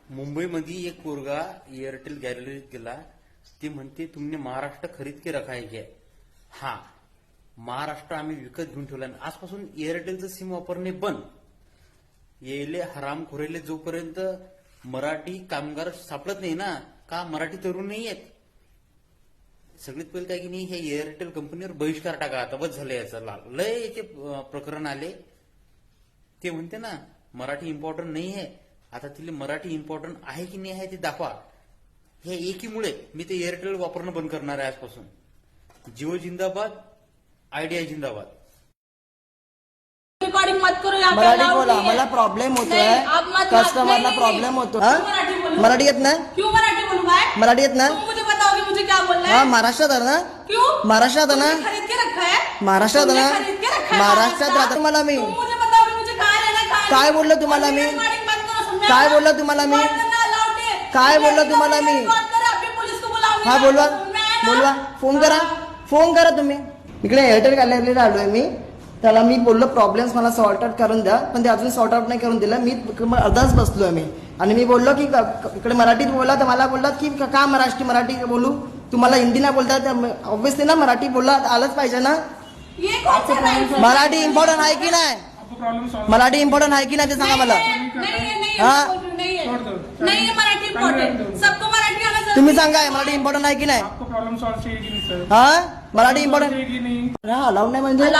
मुंबईमध्ये एक पोरगा एयरटेल गॅलरीत गेला. ते म्हणते तुमने महाराष्ट्र खरीद के रखा है क्या? हा, महाराष्ट्र आम्ही विकत घेऊन ठेवला. आजपासून एअरटेलचं सिम वापरणे बंद. येले हरामखोरेले जोपर्यंत मराठी कामगार सापडत नाही ना, का मराठी तरुण नाही आहेत, सगळ्यात पहिले काय की नाही, हे एअरटेल कंपनीवर बहिष्कार टाका. आता बस झालं याचं. लय याचे प्रकरण आले. ते म्हणते ना मराठी इम्पॉर्टंट नाही आहे. आता तिला मराठी इम्पॉर्टंट आहे की नाही आहे ते दाखवा. हे एकीमुळे मी ते एअरटेल वापरणं बंद करणार आहे आजपासून. जिओ जिंदाबाद, आयडिया जिंदाबाद. रिकॉर्डिंग मत करो. यहाँ पे मराठी allowed बोला. नहीं है. मला प्रॉब्लेम होतोय, नहीं, आप मत- कस्टमरला नहीं, प्रॉब्लेम नहीं. होतो. क्यों मराठी बोलूं? मराठी येत ना? क्यों मराठी बोलूं मैं? मराठी येत ना? तुम मुझे बताओगे मुझे क्या बोलना हा, है? महाराष्ट्रात आहे ना? क्यों? महाराष्ट्रात आहे ना? तुमने खरीद के रखा है? महाराष्ट्रात आहे तुमने ना? खरीद के रखा है महाराष्ट्रात महाराष्ट्र? राहतो मला मी. तुम मुझे बताओगे मुझे कहाँ रहना है, कहाँ काय नहीं? बोललो तुम्हाला मी? रिकॉर्डिंग बंद करो, समझा? काय बोललो तुम्हाला मी? रिकॉर्ड करना allowed नहीं है. काय बोललो तुमने तुम्हाला मी? रिकॉर्ड करा, अभी पुलिस को बुलाऊंगी. हा, बोलवा मैं ना- बोलवा. फोन करा, फोन करा तुम्ही. इकडे एअरटेल गॅलरीला आलोय मी. त्याला मी बोललो प्रॉब्लेम्स मला सॉर्ट आउट करून द्या, पण ते अजून सॉर्ट आउट नाही करून दिलं. मी अर्धाच बसलोय मी. आणि मी बोललो की इकडे मराठीत बोला, तर मला बोललात की का मराठी बोलू, तुम्हाला हिंदी नाही बोलतात. ऑब्व्हियसली ना मराठी बोलला आलंच पाहिजे ना. ये कौन सा राइट है? मराठी इम्पॉर्टंट आहे की नाही? मराठी इम्पॉर्टंट आहे की नाही ते सांगा मला. नहीं हाँ? है मराठी इम्पोर्टेंट. सबको मराठी आना जरूरी तुम्ही सांगा मराठी इम्पॉर्टंट आहे की नाही? आपको प्रॉब्लम सॉल्व चाहिए कि नहीं सर? हा, मराठी इम्पॉर्टंट चाहिए कि नहीं? हा, अलाउड नाही म्हणजे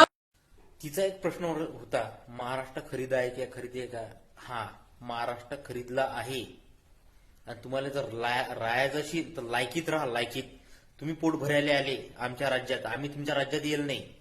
तिचा एक प्रश्न होता, महाराष्ट्र खरीद आहे की खरेदी आहे का? हा, महाराष्ट्र खरीदला आहे. आणि तुम्हाला जर राहायचं असेल तर लायकीत राहा. लायकीत तुम्ही पोट भरायला आले आमच्या राज्यात, आम्ही तुमच्या राज्यात येईल नाही.